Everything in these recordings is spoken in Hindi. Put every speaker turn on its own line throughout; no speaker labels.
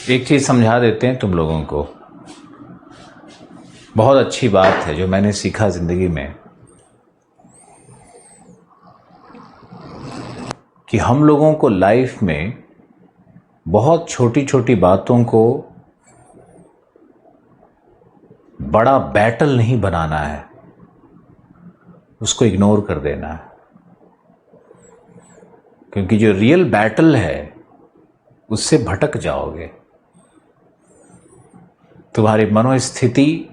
एक चीज़ समझा देते हैं तुम लोगों को। बहुत अच्छी बात है जो मैंने सीखा ज़िंदगी में, कि हम लोगों को लाइफ में बहुत छोटी छोटी बातों को बड़ा बैटल नहीं बनाना है, उसको इग्नोर कर देना है। क्योंकि जो रियल बैटल है उससे भटक जाओगे। तुम्हारी मनोस्थिति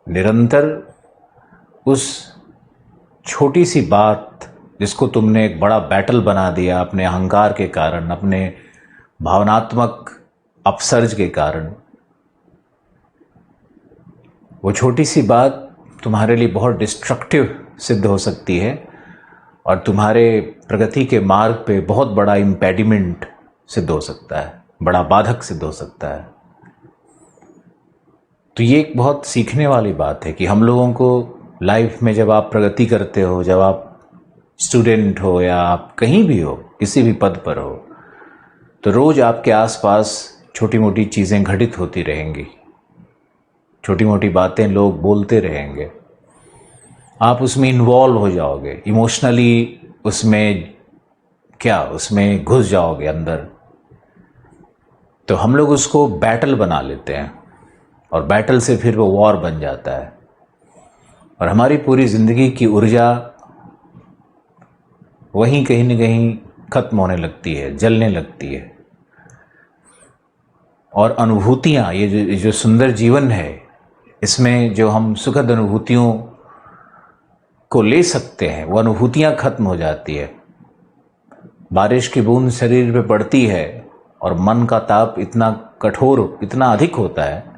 निरंतर उस छोटी सी बात जिसको तुमने एक बड़ा बैटल बना दिया अपने अहंकार के कारण, अपने भावनात्मक अपसर्ज के कारण, वो छोटी सी बात तुम्हारे लिए बहुत डिस्ट्रक्टिव सिद्ध हो सकती है और तुम्हारे प्रगति के मार्ग पे बहुत बड़ा इम्पेडिमेंट सिद्ध हो सकता है, बड़ा बाधक सिद्ध हो सकता है। तो ये एक बहुत सीखने वाली बात है कि हम लोगों को लाइफ में जब आप प्रगति करते हो, जब आप स्टूडेंट हो या आप कहीं भी हो, किसी भी पद पर हो, तो रोज़ आपके आसपास छोटी मोटी चीज़ें घटित होती रहेंगी, छोटी मोटी बातें लोग बोलते रहेंगे, आप उसमें इन्वॉल्व हो जाओगे इमोशनली, उसमें घुस जाओगे अंदर। तो हम लोग उसको बैटल बना लेते हैं और बैटल से फिर वो वॉर बन जाता है और हमारी पूरी ज़िंदगी की ऊर्जा वहीं कहीं न कहीं खत्म होने लगती है, जलने लगती है। और अनुभूतियाँ, ये जो सुंदर जीवन है, इसमें जो हम सुखद अनुभूतियों को ले सकते हैं, वो अनुभूतियाँ खत्म हो जाती है। बारिश की बूंद शरीर पे पड़ती है और मन का ताप इतना कठोर, इतना अधिक होता है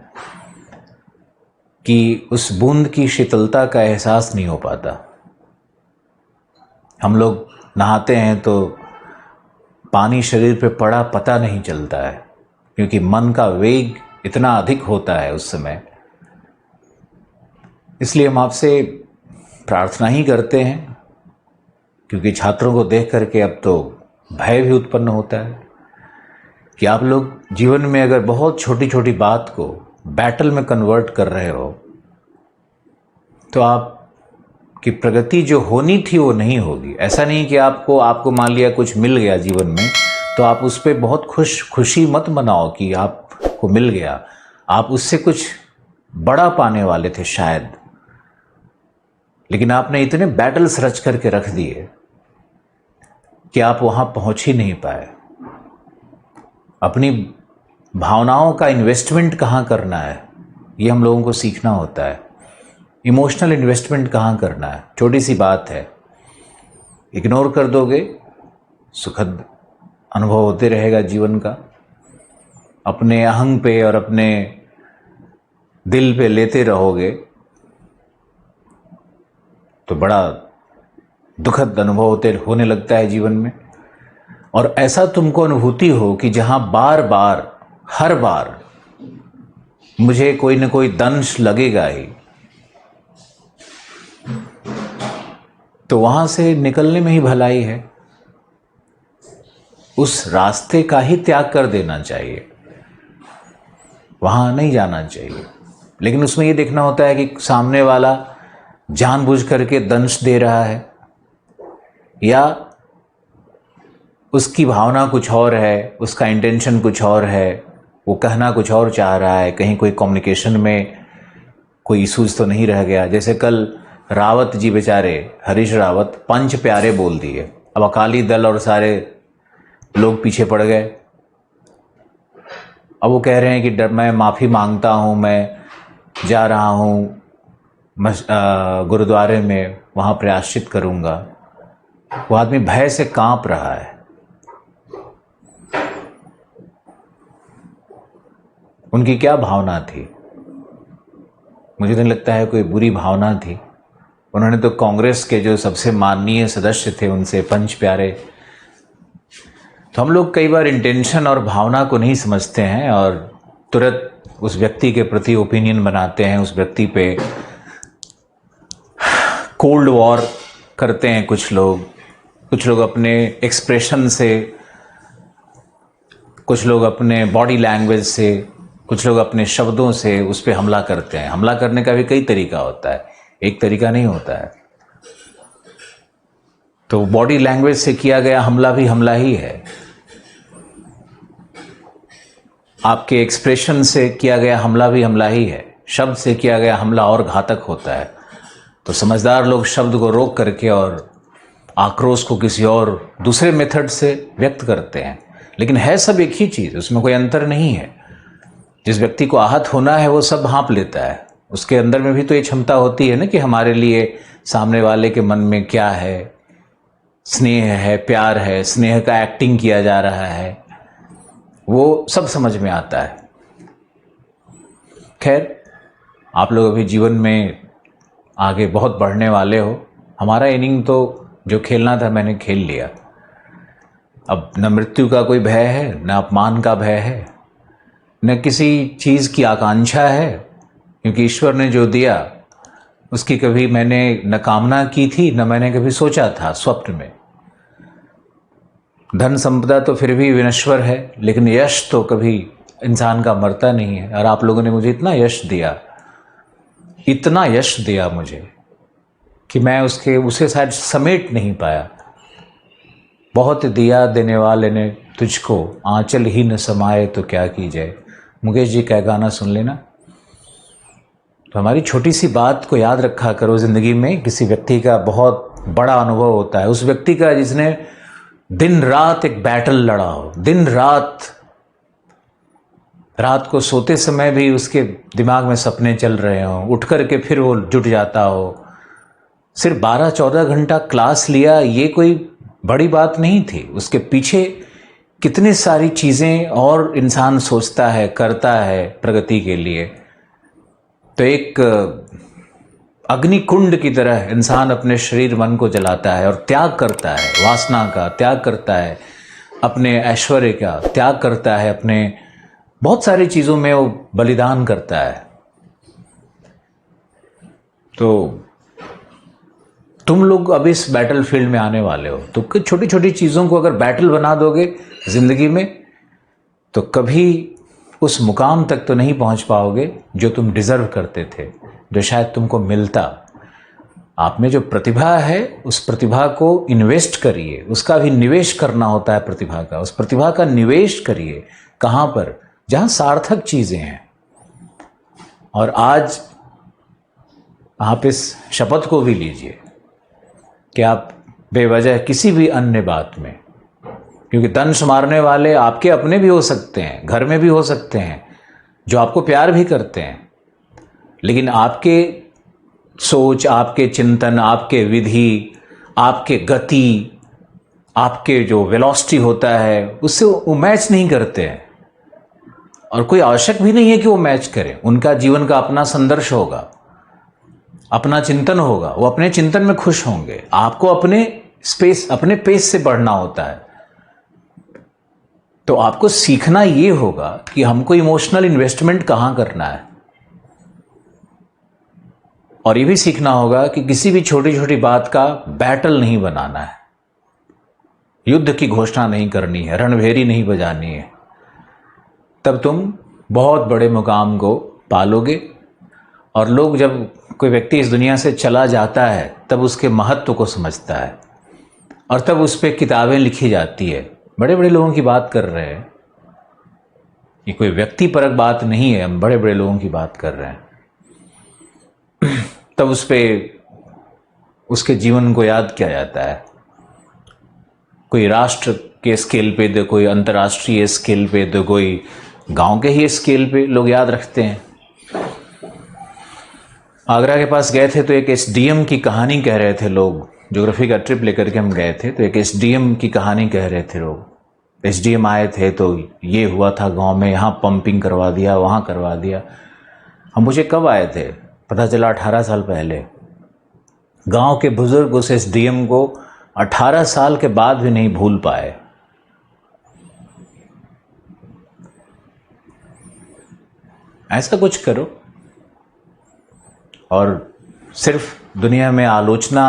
कि उस बूंद की शीतलता का एहसास नहीं हो पाता। हम लोग नहाते हैं तो पानी शरीर पे पड़ा पता नहीं चलता है, क्योंकि मन का वेग इतना अधिक होता है उस समय। इसलिए हम आपसे प्रार्थना ही करते हैं, क्योंकि छात्रों को देख करके अब तो भय भी उत्पन्न होता है कि आप लोग जीवन में अगर बहुत छोटी छोटी बात को बैटल में कन्वर्ट कर रहे हो तो आपकी प्रगति जो होनी थी वो नहीं होगी। ऐसा नहीं कि आपको मान लिया कुछ मिल गया जीवन में तो आप उस पर बहुत खुशी मत मनाओ कि आपको मिल गया। आप उससे कुछ बड़ा पाने वाले थे शायद, लेकिन आपने इतने बैटल्स रच करके रख दिए कि आप वहां पहुंच ही नहीं पाए। अपनी भावनाओं का इन्वेस्टमेंट कहाँ करना है, ये हम लोगों को सीखना होता है। इमोशनल इन्वेस्टमेंट कहाँ करना है, छोटी सी बात है, इग्नोर कर दोगे, सुखद अनुभव होते रहेगा जीवन का। अपने अहंग पे और अपने दिल पे लेते रहोगे तो बड़ा दुखद अनुभव होने लगता है जीवन में। और ऐसा तुमको अनुभूति हो कि जहां बार बार, हर बार मुझे कोई ना कोई दंश लगेगा ही, तो वहां से निकलने में ही भलाई है। उस रास्ते का ही त्याग कर देना चाहिए, वहां नहीं जाना चाहिए। लेकिन उसमें यह देखना होता है कि सामने वाला जानबूझ करके दंश दे रहा है या उसकी भावना कुछ और है, उसका इंटेंशन कुछ और है, वो कहना कुछ और चाह रहा है, कहीं कोई कम्युनिकेशन में कोई इशूज तो नहीं रह गया। जैसे कल रावत जी बेचारे, हरीश रावत, पंच प्यारे बोल दिए, अब अकाली दल और सारे लोग पीछे पड़ गए। अब वो कह रहे हैं कि मैं माफ़ी मांगता हूँ, मैं जा रहा हूँ गुरुद्वारे में, वहाँ प्रायश्चित करूँगा। वो आदमी भय से कांप रहा है। उनकी क्या भावना थी? मुझे नहीं लगता है कोई बुरी भावना थी। उन्होंने तो कांग्रेस के जो सबसे माननीय सदस्य थे उनसे पंच प्यारे। तो हम लोग कई बार इंटेंशन और भावना को नहीं समझते हैं और तुरंत उस व्यक्ति के प्रति ओपिनियन बनाते हैं, उस व्यक्ति पे कोल्ड वॉर करते हैं कुछ लोग अपने एक्सप्रेशन से कुछ लोग अपने बॉडी लैंग्वेज से, कुछ लोग अपने शब्दों से उस पर हमला करते हैं। हमला करने का भी कई तरीका होता है, एक तरीका नहीं होता है। तो बॉडी लैंग्वेज से किया गया हमला भी हमला ही है, आपके एक्सप्रेशन से किया गया हमला भी हमला ही है, शब्द से किया गया हमला और घातक होता है। तो समझदार लोग शब्द को रोक करके और आक्रोश को किसी और दूसरे मेथड से व्यक्त करते हैं, लेकिन है सब एक ही चीज़, उसमें कोई अंतर नहीं है। जिस व्यक्ति को आहत होना है वो सब भांप लेता है, उसके अंदर में भी तो ये क्षमता होती है ना कि हमारे लिए सामने वाले के मन में क्या है, स्नेह है, प्यार है, स्नेह का एक्टिंग किया जा रहा है, वो सब समझ में आता है। खैर, आप लोग अभी जीवन में आगे बहुत बढ़ने वाले हो। हमारा इनिंग तो जो खेलना था मैंने खेल लिया। अब न मृत्यु का कोई भय है, न अपमान का भय है, न किसी चीज़ की आकांक्षा है, क्योंकि ईश्वर ने जो दिया उसकी कभी मैंने न कामना की थी, न मैंने कभी सोचा था स्वप्न में। धन संपदा तो फिर भी विनश्वर है, लेकिन यश तो कभी इंसान का मरता नहीं है। और आप लोगों ने मुझे इतना यश दिया, इतना यश दिया मुझे कि मैं उसे शायद समेट नहीं पाया। बहुत दिया देने वाले ने तुझको, आंचल ही न समाए तो क्या की जाए। मुकेश जी का गाना सुन लेना। तो हमारी छोटी सी बात को याद रखा करो। ज़िंदगी में किसी व्यक्ति का बहुत बड़ा अनुभव होता है, उस व्यक्ति का जिसने दिन रात एक बैटल लड़ा हो, दिन रात को सोते समय भी उसके दिमाग में सपने चल रहे हों, उठ कर के फिर वो जुट जाता हो। सिर्फ 12-14 घंटा क्लास लिया, ये कोई बड़ी बात नहीं थी। उसके पीछे कितनी सारी चीज़ें और इंसान सोचता है, करता है प्रगति के लिए। तो एक अग्नि कुंड की तरह इंसान अपने शरीर मन को जलाता है और त्याग करता है, वासना का त्याग करता है, अपने ऐश्वर्य का त्याग करता है, अपने बहुत सारी चीज़ों में वो बलिदान करता है। तो तुम लोग अब इस बैटल फील्ड में आने वाले हो, तो छोटी छोटी चीज़ों को अगर बैटल बना दोगे ज़िंदगी में, तो कभी उस मुकाम तक तो नहीं पहुंच पाओगे जो तुम डिज़र्व करते थे, जो शायद तुमको मिलता। आप में जो प्रतिभा है, उस प्रतिभा को इन्वेस्ट करिए। उसका भी निवेश करना होता है प्रतिभा का। उस प्रतिभा का निवेश करिए। कहाँ पर? जहाँ सार्थक चीज़ें हैं। और आज आप इस शपथ को भी लीजिए कि आप बेवजह किसी भी अन्य बात में, क्योंकि दंश मारने वाले आपके अपने भी हो सकते हैं, घर में भी हो सकते हैं, जो आपको प्यार भी करते हैं, लेकिन आपके सोच, आपके चिंतन, आपके विधि, आपके गति, आपके जो वेलोसिटी होता है, उससे वो मैच नहीं करते हैं। और कोई आवश्यक भी नहीं है कि वो मैच करें। उनका जीवन का अपना संघर्ष होगा, अपना चिंतन होगा, वो अपने चिंतन में खुश होंगे। आपको अपने स्पेस, अपने पेस से बढ़ना होता है। तो आपको सीखना ये होगा कि हमको इमोशनल इन्वेस्टमेंट कहाँ करना है, और ये भी सीखना होगा कि किसी भी छोटी छोटी बात का बैटल नहीं बनाना है, युद्ध की घोषणा नहीं करनी है, रणभेरी नहीं बजानी है। तब तुम बहुत बड़े मुकाम को पालोगे। और लोग, जब कोई व्यक्ति इस दुनिया से चला जाता है, तब उसके महत्व को समझता है, और तब उस पर किताबें लिखी जाती है। बड़े बड़े लोगों की बात कर रहे हैं, ये कोई व्यक्ति परक बात नहीं है, हम बड़े बड़े लोगों की बात कर रहे हैं। तब उस पर उसके जीवन को याद किया जाता है। कोई राष्ट्र के स्केल पे तो, कोई अंतर्राष्ट्रीय स्केल पे तो, कोई गांव के ही स्केल पे लोग याद रखते हैं। आगरा के पास गए थे तो एक एसडीएम की कहानी कह रहे थे लोग। ज्योग्राफी का ट्रिप लेकर के हम गए थे, तो एक एसडीएम की कहानी कह रहे थे लोग। एसडीएम आए थे तो ये हुआ था गांव में, यहाँ पंपिंग करवा दिया, वहाँ करवा दिया। हम मुझे कब आए थे पता चला 18 साल पहले। गांव के बुजुर्ग उस एसडीएम को 18 साल के बाद भी नहीं भूल पाए। ऐसा कुछ करो। और सिर्फ दुनिया में आलोचना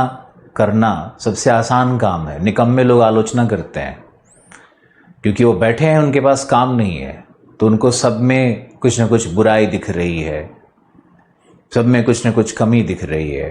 करना सबसे आसान काम है। निकम्मे लोग आलोचना करते हैं क्योंकि वो बैठे हैं, उनके पास काम नहीं है, तो उनको सब में कुछ ना कुछ बुराई दिख रही है, सब में कुछ ना कुछ कमी दिख रही है।